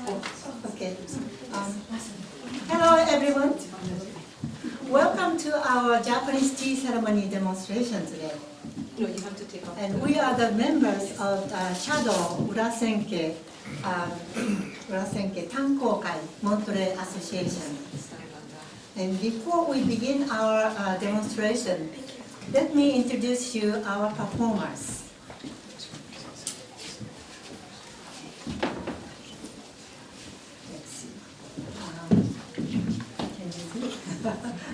Okay. Hello, everyone. Welcome to our Japanese tea ceremony demonstration today. No, you have to take off. And we are the members of Shadow Urasenke Tankokai Monterey Association. And before we begin our demonstration, let me introduce you our performers.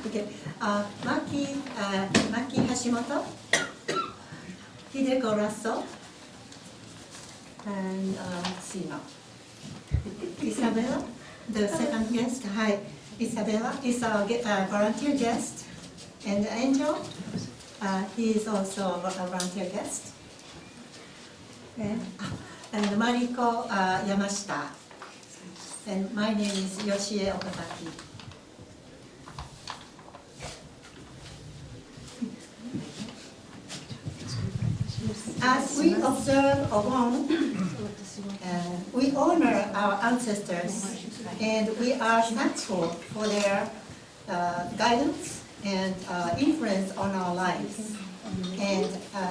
Okay, Maki Hashimoto, Hideko Russell, and let's see now. Isabella, the second guest. Hi, Isabella is our volunteer guest, and Angel, he is also a volunteer guest. And Mariko Yamashita, and my name is Yoshie Okazaki. As we observe Obon, we honor our ancestors, and we are thankful for their guidance and influence on our lives, and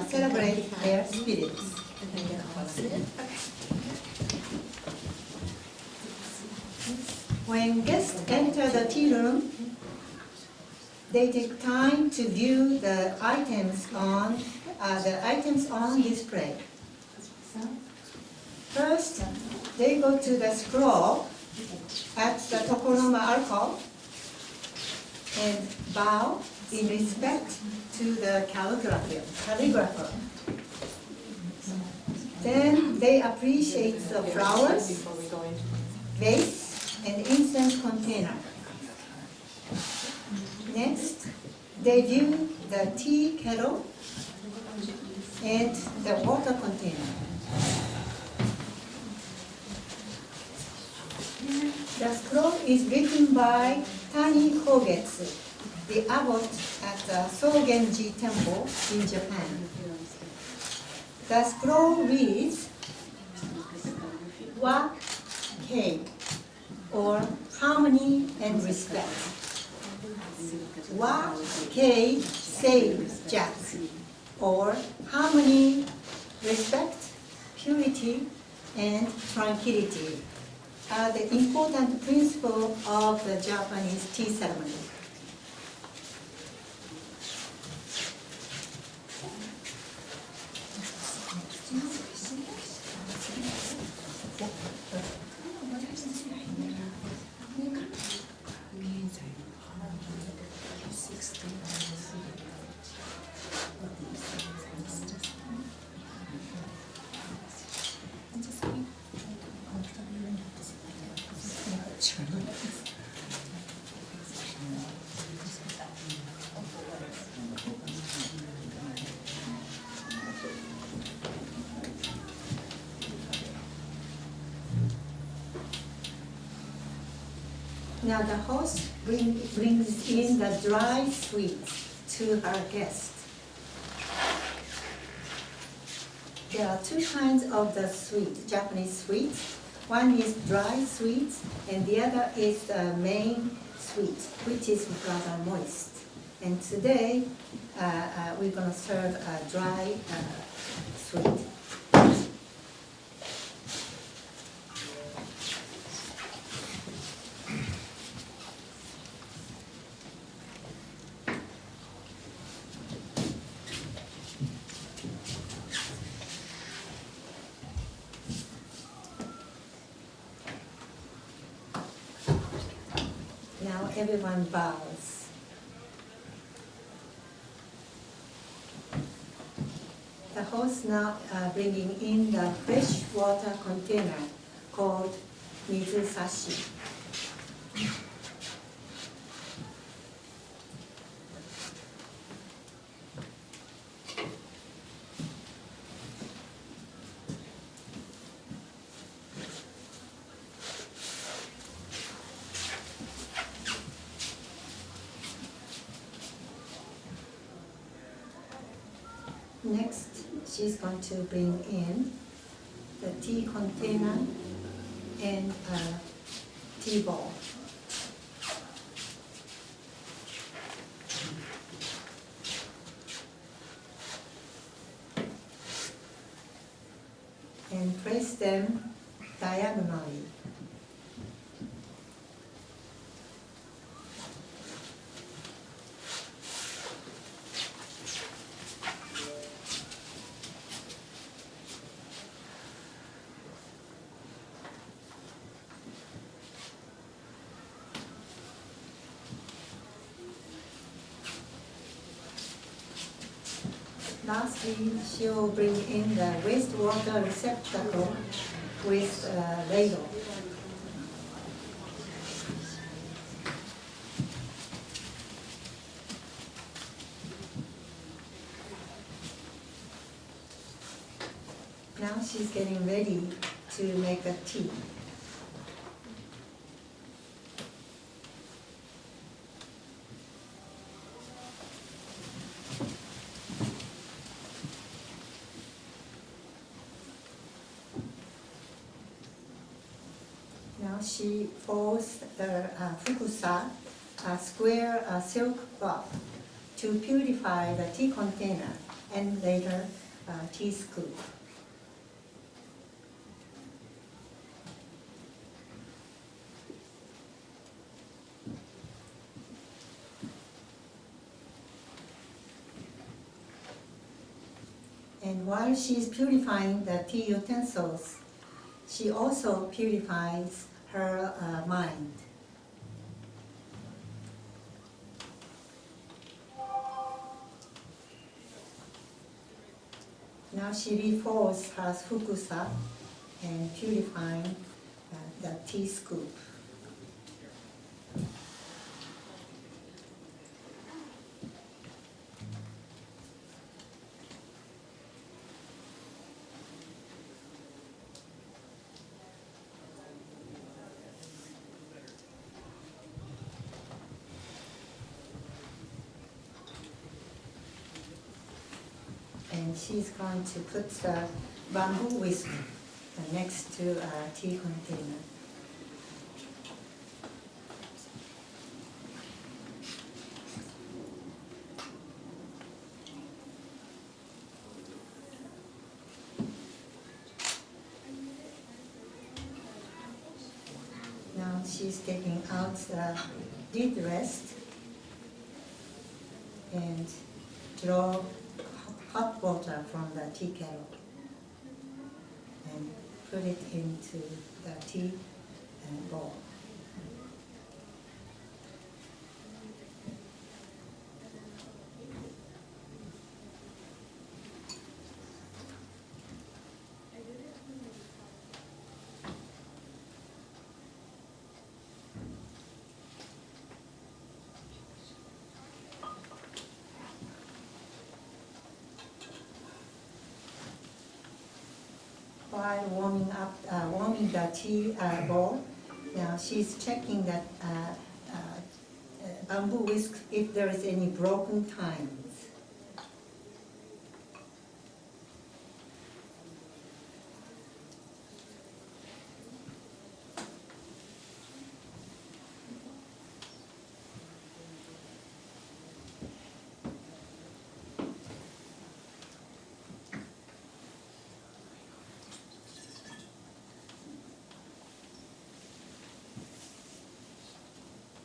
celebrate their spirits. When guests enter the tea room, they take time to view the items on display. First, they go to the scroll at the tokonoma alcove and bow in respect to the calligrapher. Then they appreciate the flowers, vase, and incense container. Next, they view the tea kettle and the water container. The scroll is written by Tani Kogetsu, the abbot at the Sogenji Temple in Japan. The scroll reads Wa Kei, or harmony and respect. Wa Kei Sei Ja, or harmony, respect, purity, and tranquility are the important principles of the Japanese tea ceremony. Now the host brings in the dry sweets to our guest. There are two kinds of the sweet, Japanese sweets. One is dry sweets, and the other is the main sweet, which is rather moist. And today, we're going to serve a dry sweet. Now everyone bows. The host now bringing in the fresh water container called mizusashi. Next, she's going to bring in the tea container and tea ball. And place them diagonally. Lastly, she will bring in the wastewater receptacle with a ladle. Now she's getting ready to make a tea. Now she folds the fukusa, a square silk cloth, to purify the tea container and later tea scoop. And while she's purifying the tea utensils, she also purifies her mind. Now she refolds her fukusa and purifying the tea scoop. And she's going to put the bamboo whisk next to a tea container. Now she's taking out the lid rest and draw hot water from the tea kettle and put it into the tea bowl. While warming the tea bowl, now she's checking that bamboo whisk if there is any broken tines.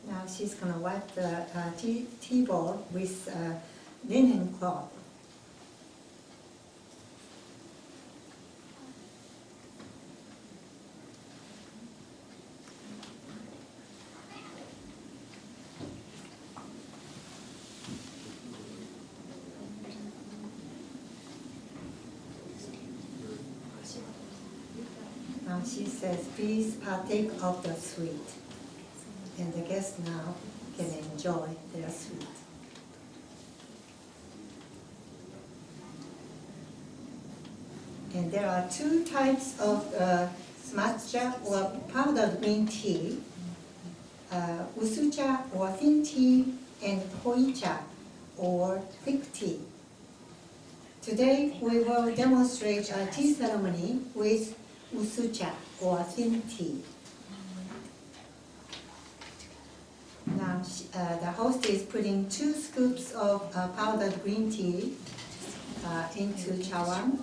Now she's going to wipe the tea bowl with linen cloth. Now she says, please partake of the sweet. And the guests now can enjoy their sweet. And there are two types of matcha or powdered green tea, usucha or thin tea, and hoicha or thick tea. Today we will demonstrate a tea ceremony with usucha or thin tea. Now the host is putting 2 scoops of powdered green tea into chawan.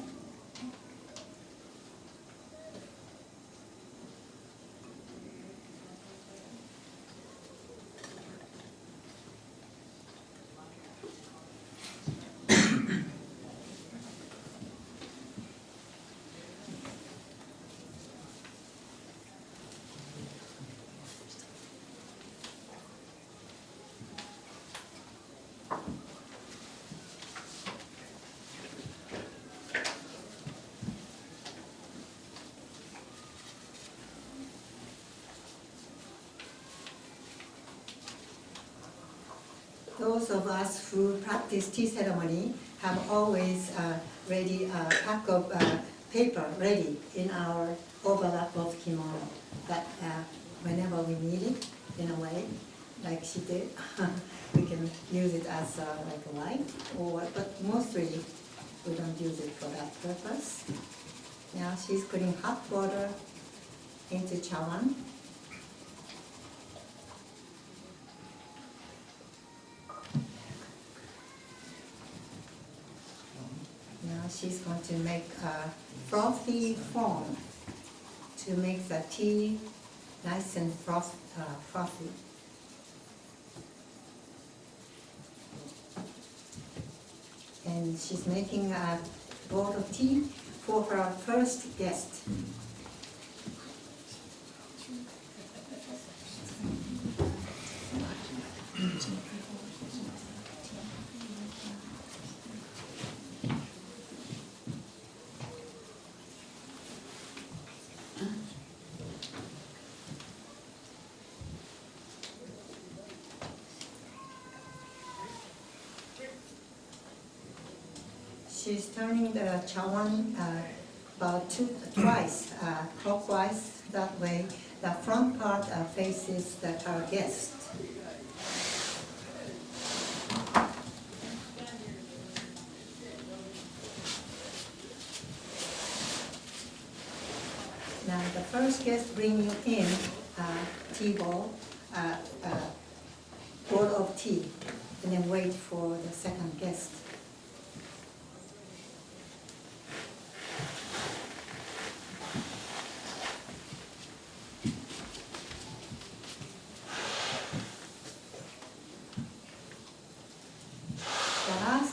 Those of us who practice tea ceremony have always ready a pack of paper ready in our overlap of kimono. That whenever we need it, in a way, like she did, we can use it as like a light, but mostly we don't use it for that purpose. Now she's putting hot water into chawan. Now she's going to make a frothy foam to make the tea nice and frothy. And she's making a bowl of tea for her first guest. She's turning the chawan about twice clockwise. That way, the front part faces her guest. Now, the first guest bringing in tea bowl of tea, and then wait for the second guest.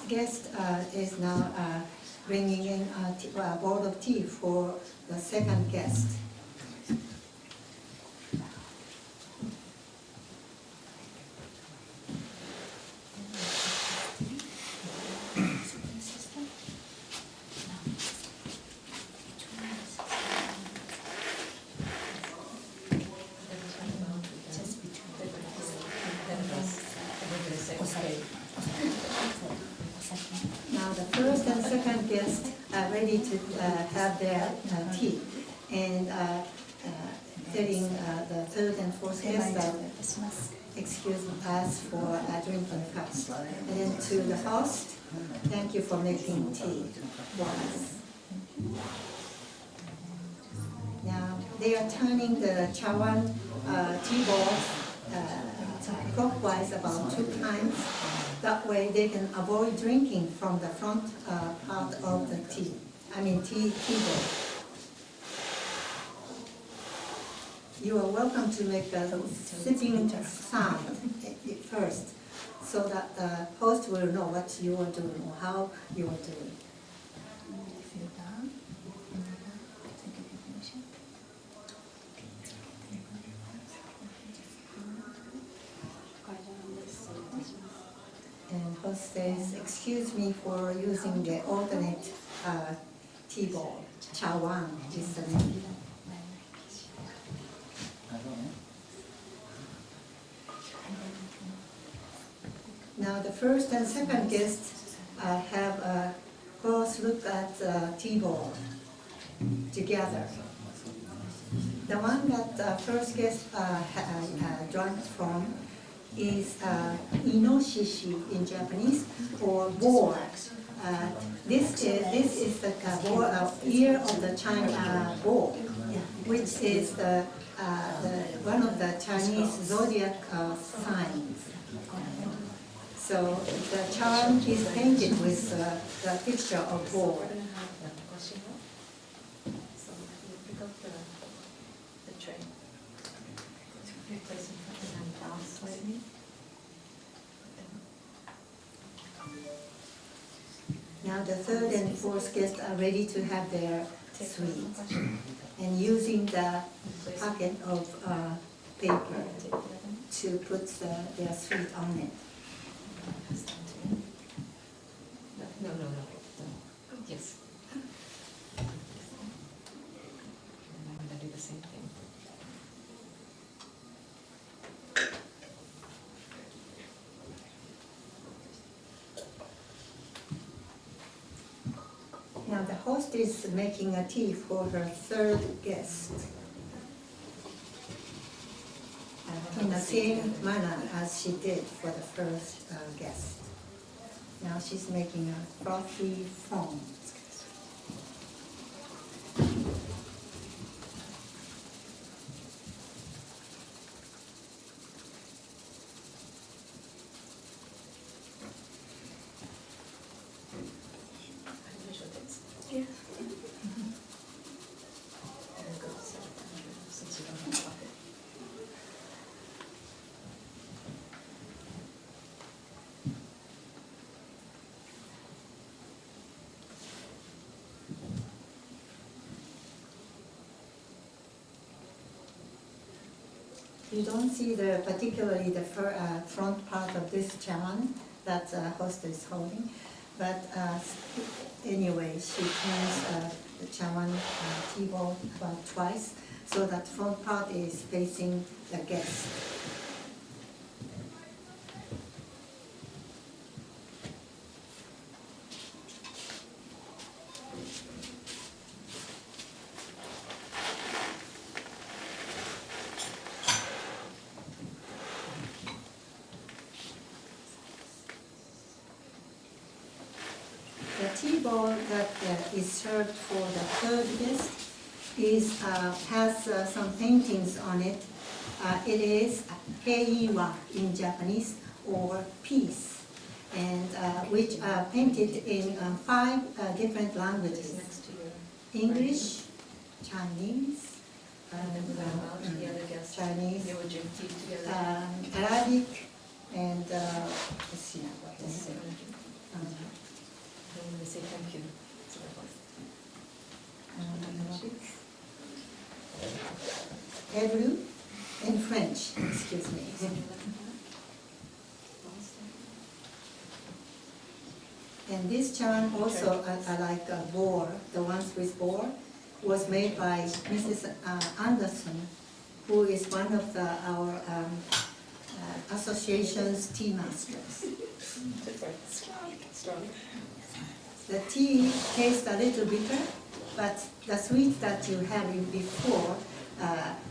Guest is now bringing in a bowl of tea for the second guest. Now the first and second guests are ready to have their tea, and telling the third and fourth guest that excuse us for drinking first. And then to the host, thank you for making tea for us. Now they are turning the chawan tea bowl clockwise about 2 times. That way they can avoid drinking from the front part of the tea bowl. You are welcome to make a sipping sound first, so that the host will know what you are doing or how you are doing. And host says, excuse me for using the alternate tea bowl. Chawan is the name. Now the first and second guests have a close look at the tea bowl together. The one that the first guest drank from is inoshishi in Japanese, or boar. This is the ear of the China bull, which is the one of the Chinese zodiac signs. So the charm is painted with the picture of bull. So you pick up the tray. Replace it and down slightly. Now the third and fourth guests are ready to have their sweet, and using the pocket of paper to put their sweet on it. No. Yes. And I'm going to do the same thing. Now the host is making a tea for her third guest in the same manner as she did for the first guest. Now she's making a frothy foam. Yeah. Since you don't have a bucket. You don't see particularly the front part of this chawan that the host is holding, but anyway, she turns the chawan tea bowl about twice, so that front part is facing the guest. The tea bowl that is served for the third guest has some paintings on it. It is heiwa in Japanese, or peace, and which are painted in 5 different languages: Next to your English, Chinese, the other guest. Chinese, You would drink tea together. Arabic, and let's see now what Yes, is it. I'm going to say thank you. to the host. Hebrew and French, excuse me. And this charm also, like boar, the ones with boar, was made by Mrs. Anderson, who is one of our association's tea masters. Strong. The tea tastes a little bitter, but the sweet that you had before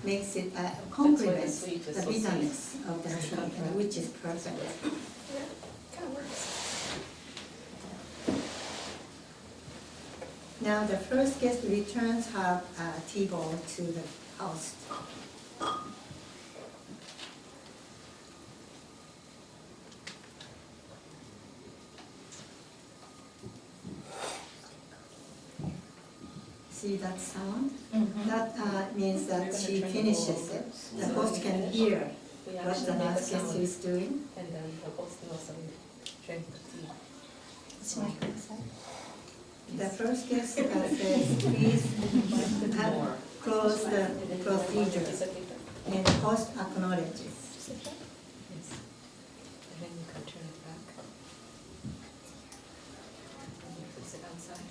makes it complements sweet is the so bitterness of the tea, which is perfect. Kind of works. Now the first guest returns her tea bowl to the host. See that sound? Mm-hmm. That means that she finishes it. The host can hear what the last guest is doing. And then the host will also drink the tea. The first guest says, please close the procedure, and the host acknowledges. Yes. And then you can turn it back. And you can sit outside.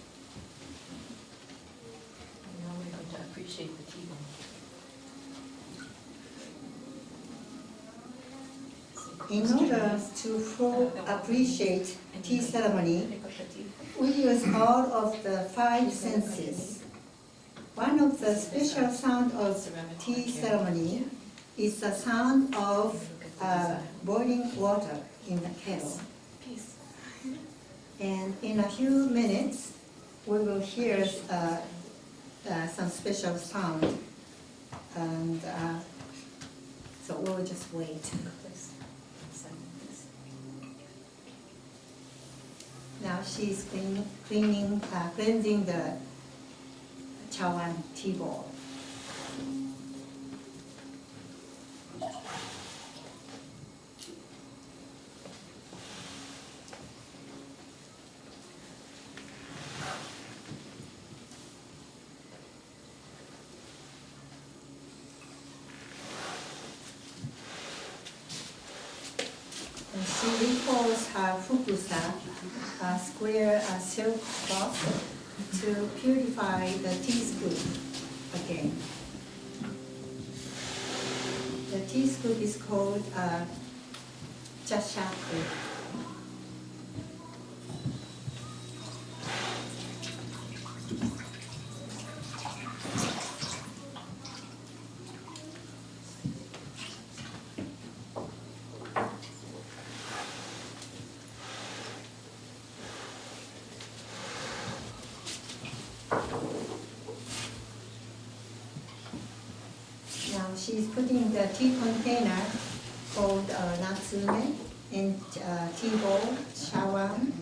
And now we're going to appreciate the tea bowl. In order to fully appreciate tea ceremony, Pick up the tea. we use all of the 5 senses. One of the special sound of tea ceremony is the sound of boiling water in the kettle. Peace. And in a few minutes, we will hear some special sound. And so we'll just wait. Now she's cleansing the chawan tea bowl. And she refolds her fukusa, a square silk cloth, to purify the tea scoop again. The tea scoop is called chashaku. Now she's putting the tea container called natsume in tea bowl, shawan,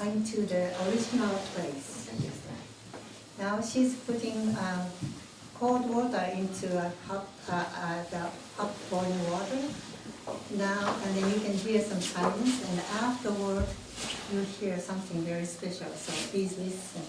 into the original place. Now she's putting cold water into the hot boiling water. Now, and then you can hear some silence, and afterward you'll hear something very special, so please listen.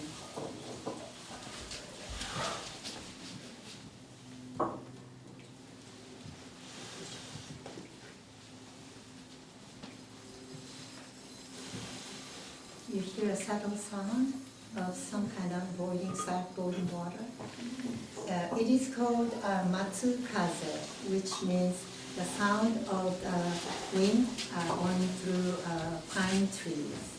You hear a subtle sound of some kind of boiling water. It is called matsukaze, which means the sound of the wind going through pine trees.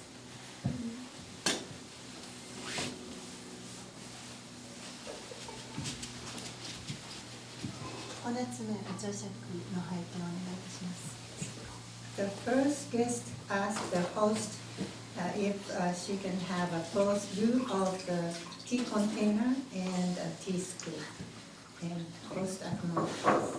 お熱めお茶杓の拝見をお願いいたします。 The first guest asked the host if she can have a close view of the tea container and a tea scoop. And host acknowledges.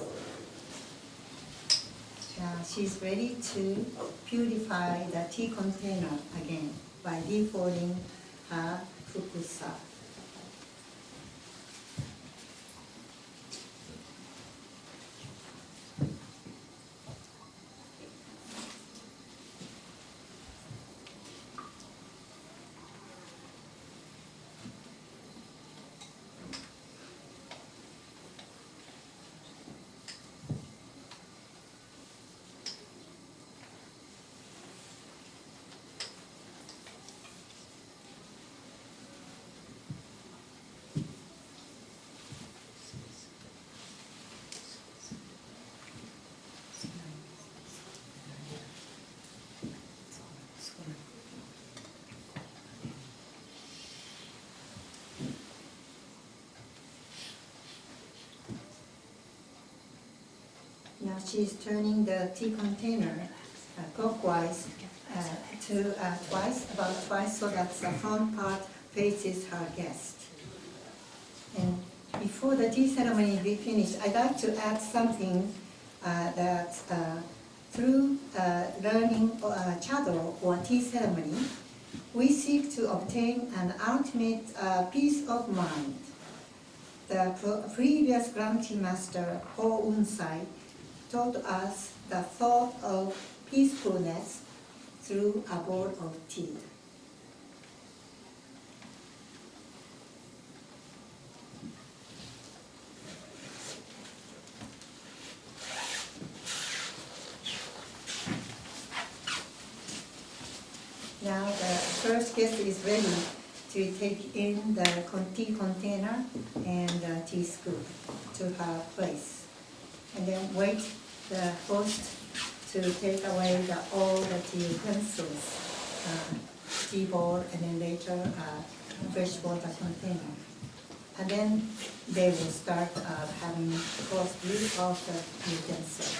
Now she's ready to purify the tea container again by defolding her fukusa. Now she's turning the tea container clockwise about twice, so that the front part faces her guest. And before the tea ceremony is finished, I'd like to add something that through learning chado or tea ceremony, we seek to obtain an ultimate peace of mind. The previous Grand Tea Master, Ho Unsai, taught us the thought of peacefulness through a bowl of tea. Now the first guest is ready to take in the tea container and the tea scoop to her place. And then wait the host to take away all the tea utensils, tea bowl, and then later fresh water container. And then they will start having close view of the utensils.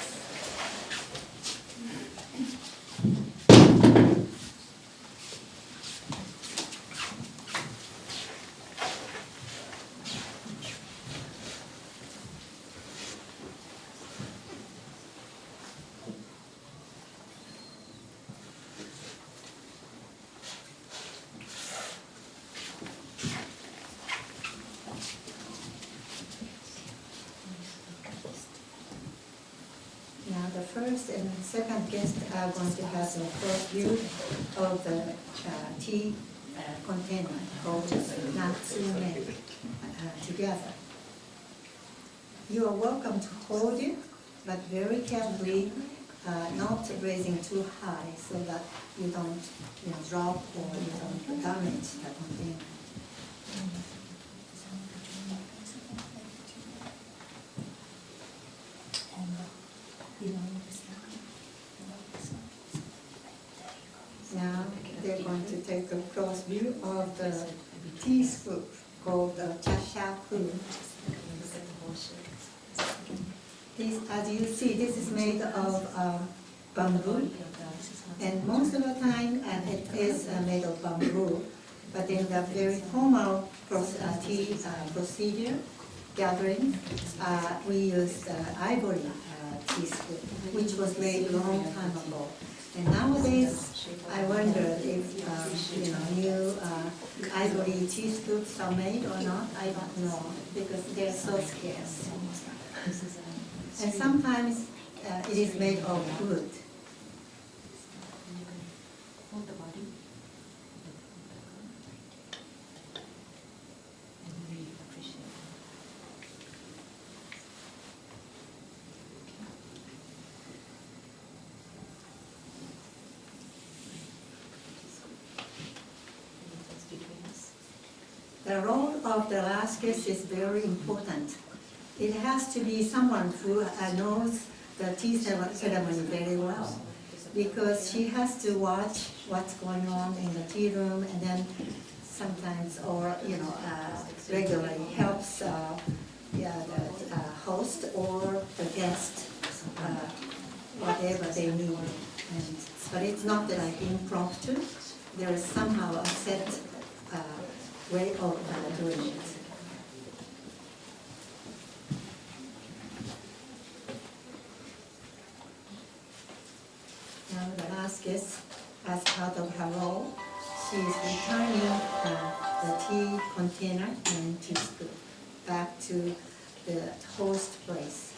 and second guest are going to have a close view of the tea container called Natsume together. You are welcome to hold it, but very carefully, not raising too high so that you don't drop or you don't damage the container. Now they're going to take a close view of the tea scoop called the chashaku. This, as you see, this is made of bamboo, and most of the time it is made of bamboo. But in the very formal tea procedure gathering, we used ivory tea scoop, which was made a long time ago. And nowadays, I wonder if new ivory tea scoops are made or not. I don't know, because they're so scarce. And sometimes it is made of wood. Hold the body. And we appreciate it. The role of the last guest is very important. It has to be someone who knows the tea ceremony very well, because she has to watch what's going on in the tea room, and then sometimes, or regularly helps the host or the guest, whatever they need. But it's not like impromptu. There is somehow a set way of doing it. Now the last guest, as part of her role, she is returning the tea container and tea scoop back to the host place.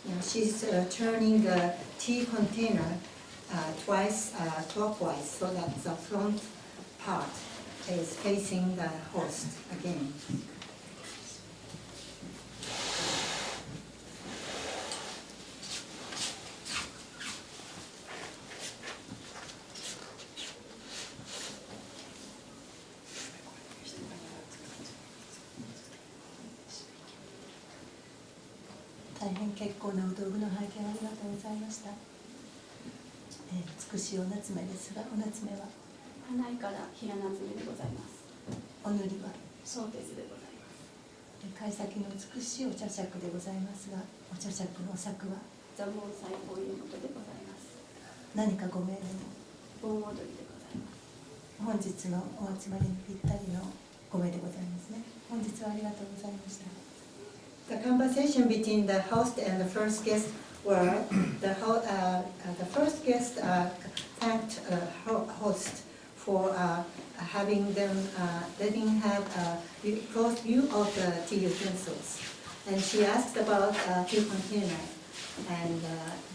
Now she's turning the tea container twice clockwise, so that the front part is facing the host again.大変結構なお道具の拝見ありがとうございました。美しいお夏目ですが、お夏目は花井から平夏目でございます。お塗りは小鉄でございます。貝先の美しいお茶杓でございますが、お茶杓のお作は座毛最高のことでございます。何かご命令盆踊りでございます。本日のお集まりにぴったりのご命でございますね。本日はありがとうございました。The conversation between the host and the first guest were the first guest thanked host for having them letting have a close view of the tea utensils, and she asked about tea container, and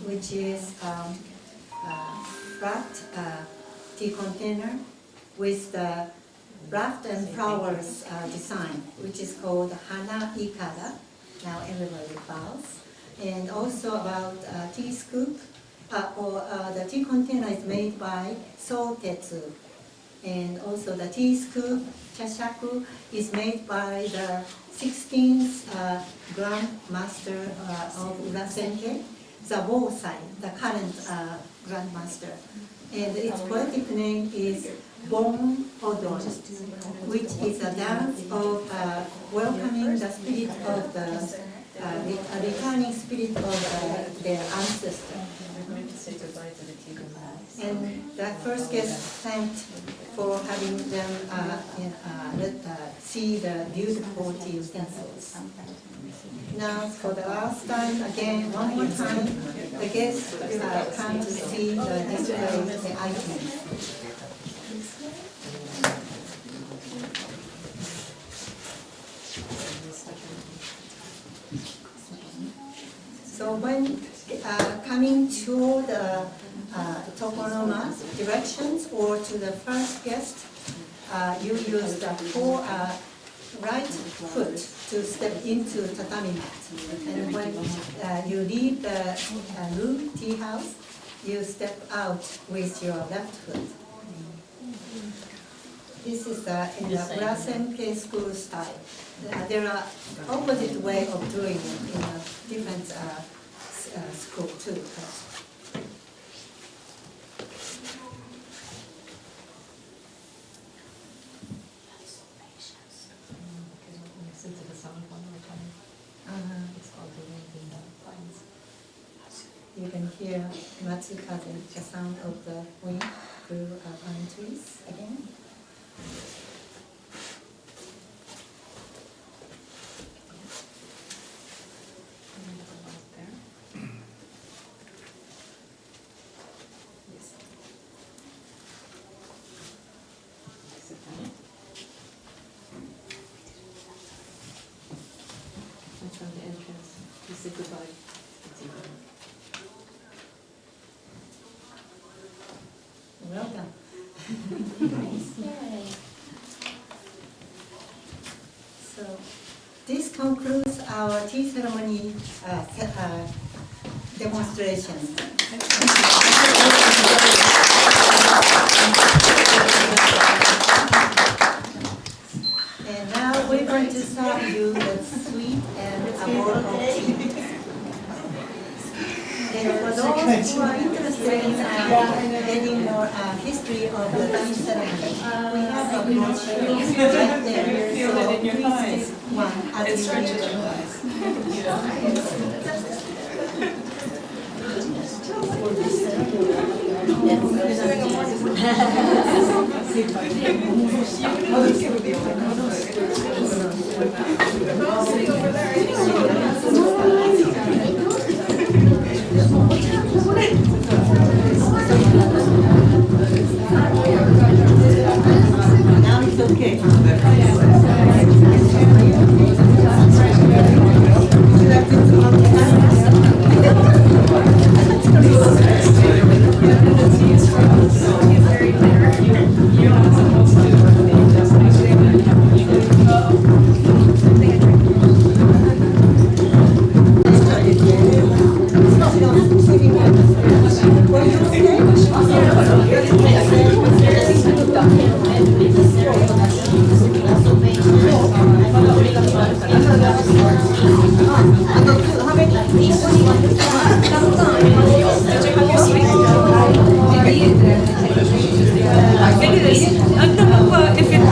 which is wrapped tea container with the wrapped and flowers design, which is called hana ikara. Now everybody bows. And also about tea scoop, the tea container is made by sotetsu. And also the tea scoop, chashaku, is made by the 16th Grand Master of Urasenke, the Bosai, the current Grand Master. And its poetic name is Obon, which is a dance of welcoming the spirit of the returning spirit of their ancestor. We're going to say goodbye to the tea room. And the first guest thanked for having them see the beautiful tea utensils. Now, for the last time, again, one more time, the guests come to see the display, the items. So when coming to the tokonoma directions or to the first guest, you use the right foot to step into tatami mat. And when you leave the room, tea house, you step out with your left foot. This is in the Brasenke school style. There are opposite way of doing it in a different school too. You can hear Matsukaze, the sound of the wind through pine trees again. From the entrance, you say goodbye. Welcome. So this concludes our tea ceremony demonstration. And now we're going to serve you the sweet and a bowl of tea. And for those who are interested in getting more history of the tea ceremony, we have a brochure right there. So please take one as you Now it's okay.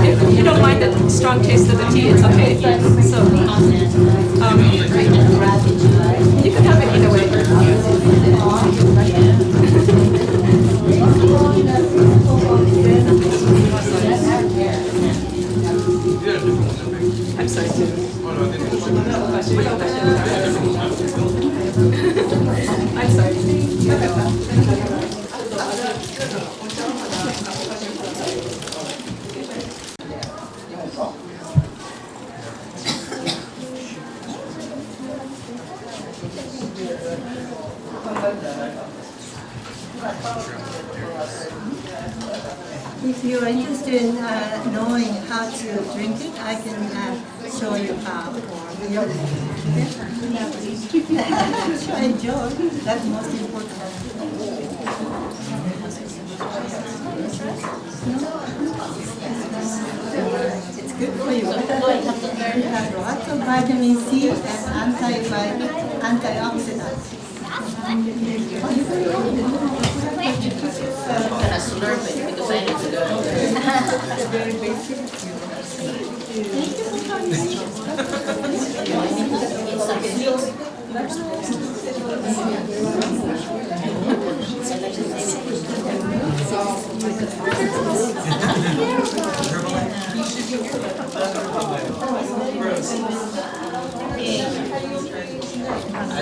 If you don't mind the strong taste of the tea, it's okay. So, you can have it either way. I'm sorry too. I'm sorry. If you are interested in knowing how to drink it, I can show you how. Enjoy. That's most important. It's good for you. It has lots of vitamin C and antioxidants. Slurp it because I need to go. Very basic. It's I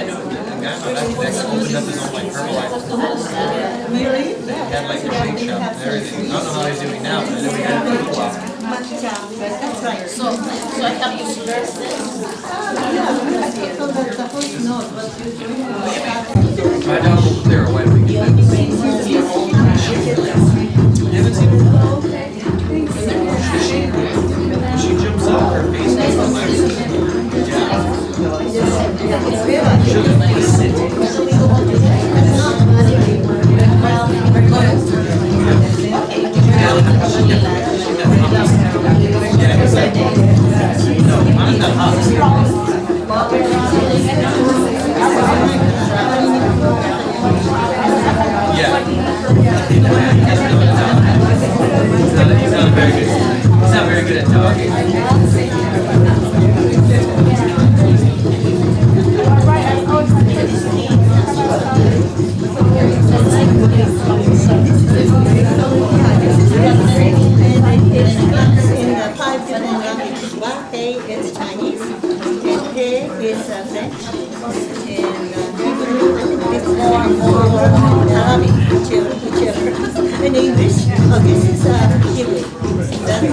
know a guy in my life that opened up his own like Herbalife. Really? He had like a shake shop and everything. I don't know how he's doing now, but I know he had it for a while. That's right. So I help you stir this. So that the host knows what you're doing. My dog will clear away when we get back. You haven't seen her? She jumps up, her face goes on my No, I'm not hot. Yeah. He's not very good. He's not very good at talking. It comes in 5 different languages. One Hey is Chinese, and Hey is French, and Hebrew is Arabic, whichever. In English, this is Hebrew. That's